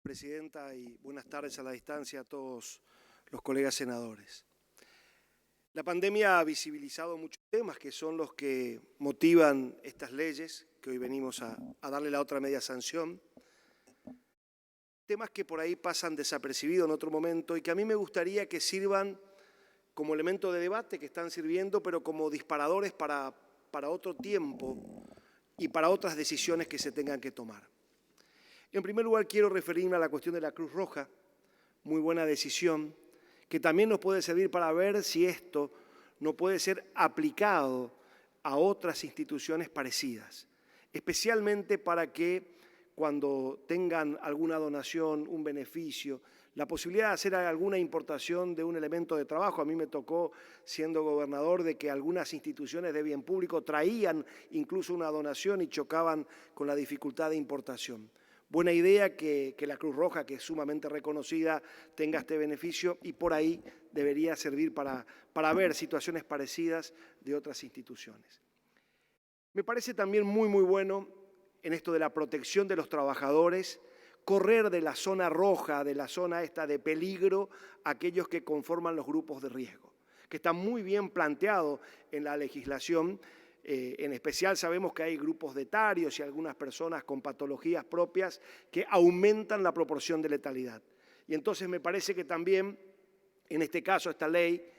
Presidenta, y buenas tardes a la distancia a todos los colegas senadores. La pandemia ha visibilizado muchos temas que son los que motivan estas leyes, que hoy venimos a darle la otra media sanción. Temas que por ahí pasan desapercibidos en otro momento y que a mí me gustaría que sirvan como elemento de debate, que están sirviendo, pero como disparadores para otro tiempo y para otras decisiones que se tengan que tomar. En primer lugar, quiero referirme a la cuestión de la Cruz Roja, muy buena decisión, que también nos puede servir para ver si esto no puede ser aplicado a otras instituciones parecidas, especialmente para que cuando tengan alguna donación, un beneficio, la posibilidad de hacer alguna importación de un elemento de trabajo. A mí me tocó, siendo gobernador, de que algunas instituciones de bien público traían incluso una donación y chocaban con la dificultad de importación. Buena idea que la Cruz Roja, que es sumamente reconocida, tenga este beneficio y por ahí debería servir para ver situaciones parecidas de otras instituciones. Me parece también muy bueno en esto de la protección de los trabajadores, correr de la zona roja, de la zona esta de peligro, a aquellos que conforman los grupos de riesgo, que está muy bien planteado en la legislación. En especial sabemos que hay grupos de etarios y algunas personas con patologías propias que aumentan la proporción de letalidad. Y entonces me parece que también, en este caso, esta ley,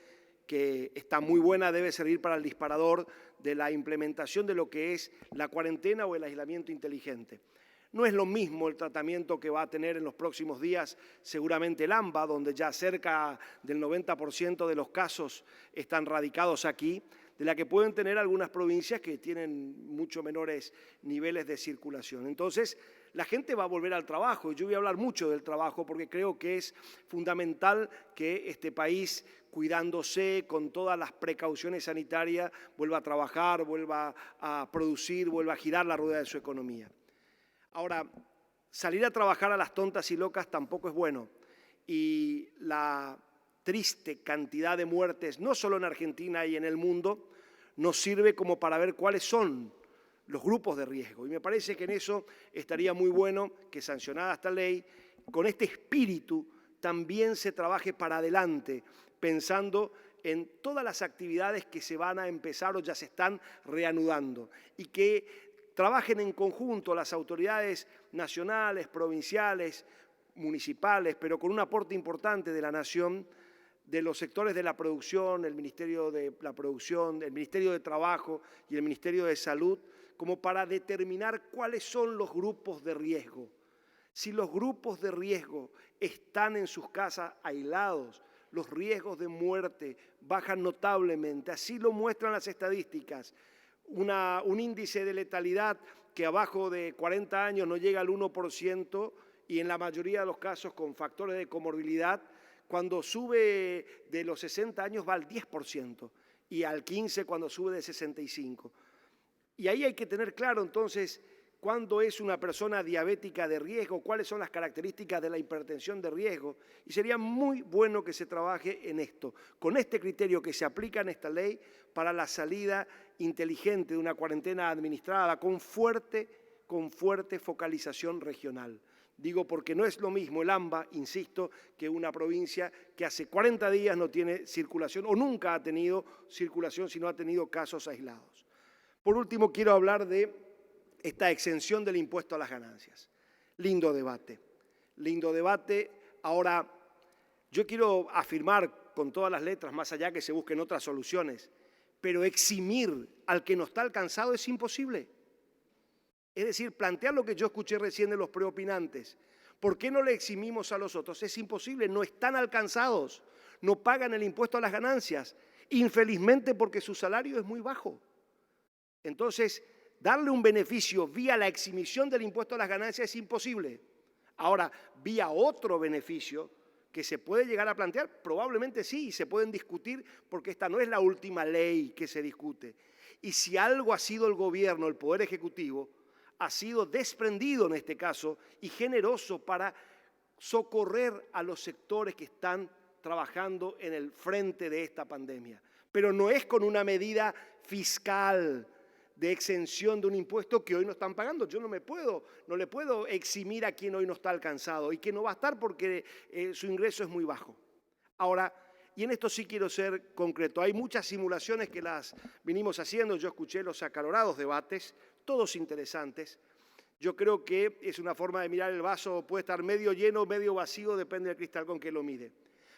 que está muy buena, debe servir para el disparador de la implementación de lo que es la cuarentena o el aislamiento inteligente. No es lo mismo el tratamiento que va a tener en los próximos días seguramente el AMBA, donde ya cerca del 90% de los casos están radicados aquí, de la que pueden tener algunas provincias que tienen mucho menores niveles de circulación. Entonces, la gente va a volver al trabajo, y yo voy a hablar mucho del trabajo porque creo que es fundamental que este país, cuidándose con todas las precauciones sanitarias, vuelva a trabajar, vuelva a producir, vuelva a girar la rueda de su economía. Ahora, salir a trabajar a las tontas y locas tampoco es bueno, y la triste cantidad de muertes, no solo en Argentina y en el mundo, nos sirve como para ver cuáles son los grupos de riesgo. Y me parece que en eso estaría muy bueno que, sancionada esta ley, con este espíritu también se trabaje para adelante, pensando en todas las actividades que se van a empezar o ya se están reanudando, y que trabajen en conjunto las autoridades nacionales, provinciales, municipales, pero con un aporte importante de la Nación, de los sectores de la producción, el Ministerio de la Producción, el Ministerio de Trabajo y el Ministerio de Salud, como para determinar cuáles son los grupos de riesgo. Si los grupos de riesgo están en sus casas aislados, los riesgos de muerte bajan notablemente, así lo muestran las estadísticas. Un índice de letalidad que abajo de 40 años no llega al 1% y en la mayoría de los casos con factores de comorbilidad, cuando sube de los 60 años va al 10% y al 15% cuando sube de 65. Y ahí hay que tener claro entonces cuándo es una persona diabética de riesgo, cuáles son las características de la hipertensión de riesgo. Y sería muy bueno que se trabaje en esto, con este criterio que se aplica en esta ley para la salida inteligente de una cuarentena administrada con fuerte focalización regional. Digo porque no es lo mismo el AMBA, insisto, que una provincia que hace 40 días no tiene circulación o nunca ha tenido circulación, sino ha tenido casos aislados. Por último, quiero hablar de esta exención del impuesto a las ganancias. Lindo debate, lindo debate. Ahora, yo quiero afirmar con todas las letras, más allá que se busquen otras soluciones, pero eximir al que no está alcanzado es imposible. Es decir, plantear lo que yo escuché recién de los preopinantes. ¿Por qué no le eximimos a los otros? Es imposible, no están alcanzados, no pagan el impuesto a las ganancias, infelizmente porque su salario es muy bajo. Entonces, darle un beneficio vía la exhibición del impuesto a las ganancias es imposible. Ahora, vía otro beneficio que se puede llegar a plantear, probablemente sí, y se pueden discutir porque esta no es la última ley que se discute. Y si algo ha sido el gobierno, el Poder Ejecutivo, ha sido desprendido en este caso y generoso para socorrer a los sectores que están trabajando en el frente de esta pandemia. Pero no es con una medida fiscal de exención de un impuesto que hoy no están pagando. Yo no le puedo eximir a quien hoy no está alcanzado y que no va a estar porque su ingreso es muy bajo. Ahora, y en esto sí quiero ser concreto, hay muchas simulaciones que las vinimos haciendo, yo escuché los acalorados debates, todos interesantes. Yo creo que es una forma de mirar el vaso, puede estar medio lleno, medio vacío, depende del cristal con que lo mire.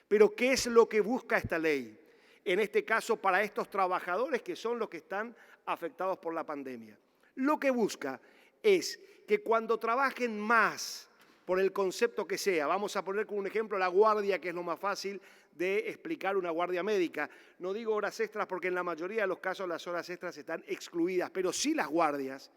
Pero ¿qué es lo que busca esta ley? En este caso, para estos trabajadores que son los que están afectados por la pandemia. Lo que busca es que cuando trabajen más, por el concepto que sea, vamos a poner como un ejemplo la guardia, que es lo más fácil de explicar una guardia médica. No digo horas extras porque en la mayoría de los casos las horas extras están excluidas, pero sí las guardias,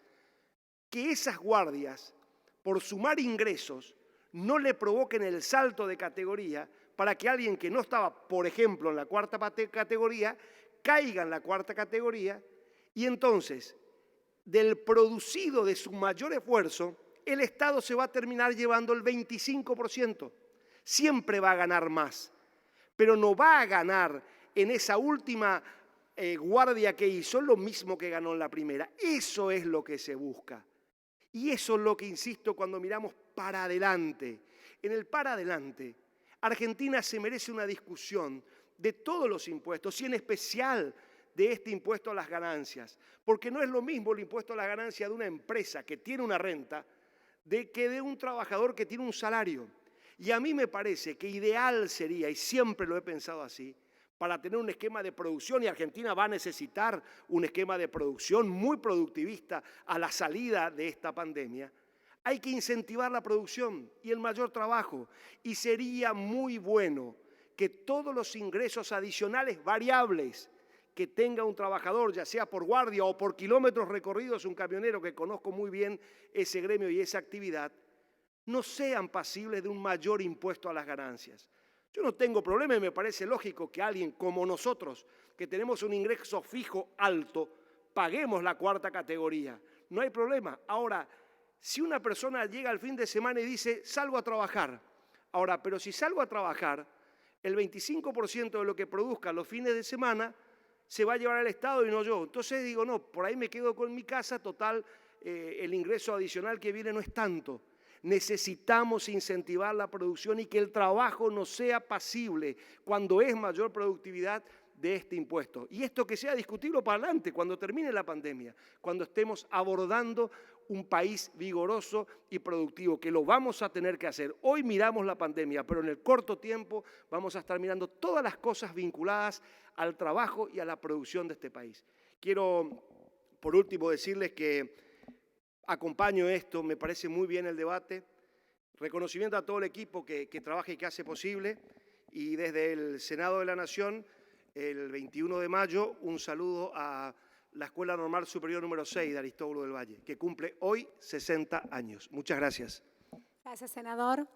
que esas guardias, por sumar ingresos, no le provoquen el salto de categoría para que alguien que no estaba, por ejemplo, en la cuarta categoría, caiga en la cuarta categoría y entonces, del producido de su mayor esfuerzo, el Estado se va a terminar llevando el 25%. Siempre va a ganar más, pero no va a ganar en esa última guardia que hizo lo mismo que ganó en la primera. Eso es lo que se busca. Y eso es lo que insisto cuando miramos para adelante. En el para adelante, Argentina se merece una discusión de todos los impuestos y en especial de este impuesto a las ganancias, porque no es lo mismo el impuesto a las ganancias de una empresa que tiene una renta que de un trabajador que tiene un salario. Y a mí me parece que ideal sería, y siempre lo he pensado así, para tener un esquema de producción, y Argentina va a necesitar un esquema de producción muy productivista a la salida de esta pandemia, hay que incentivar la producción y el mayor trabajo. Y sería muy bueno que todos los ingresos adicionales variables que tenga un trabajador, ya sea por guardia o por kilómetros recorridos, un camionero que conozco muy bien ese gremio y esa actividad, no sean pasibles de un mayor impuesto a las ganancias. Yo no tengo problema y me parece lógico que alguien como nosotros, que tenemos un ingreso fijo alto, paguemos la cuarta categoría. No hay problema. Ahora, si una persona llega al fin de semana y dice, salgo a trabajar. Ahora, pero si salgo a trabajar, el 25% de lo que produzca los fines de semana se va a llevar al Estado y no yo. Entonces digo, no, por ahí me quedo con mi casa, total, el ingreso adicional que viene no es tanto. Necesitamos incentivar la producción y que el trabajo no sea pasible cuando es mayor productividad de este impuesto. Y esto que sea discutible para adelante, cuando termine la pandemia, cuando estemos abordando un país vigoroso y productivo, que lo vamos a tener que hacer. Hoy miramos la pandemia, pero en el corto tiempo vamos a estar mirando todas las cosas vinculadas al trabajo y a la producción de este país. Quiero, por último, decirles que acompaño esto, me parece muy bien el debate. Reconocimiento a todo el equipo que trabaja y que hace posible. Y desde el Senado de la Nación, el 21 de mayo, un saludo a la Escuela Normal Superior número 6 de Aristóbulo del Valle, que cumple hoy 60 años. Muchas gracias. Gracias, senador.